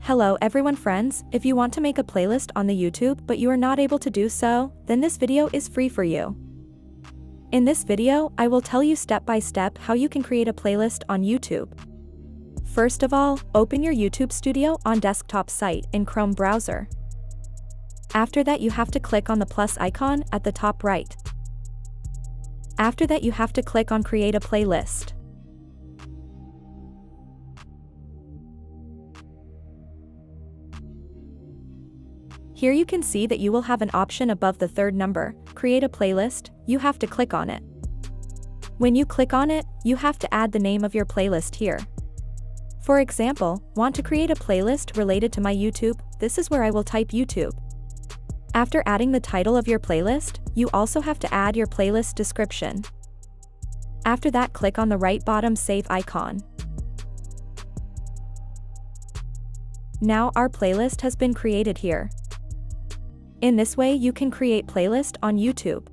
Hello everyone friends, if you want to make a playlist on the YouTube but you are not able to do so, then this video is free for you. In this video, I will tell you step by step how you can create a playlist on YouTube. First of all, open your YouTube Studio on desktop site in Chrome browser. After that you have to click on the plus icon at the top right. After that you have to click on Create a Playlist. Here you can see that you will have an option above the third number, Create a Playlist. You have to click on it. When you click on it, you have to add the name of your playlist here. For example, want to create a playlist related to my YouTube, this is where I will type YouTube. After adding the title of your playlist, you also have to add your playlist description. After that, click on the right bottom save icon. Now our playlist has been created here. In this way you can create playlist on YouTube.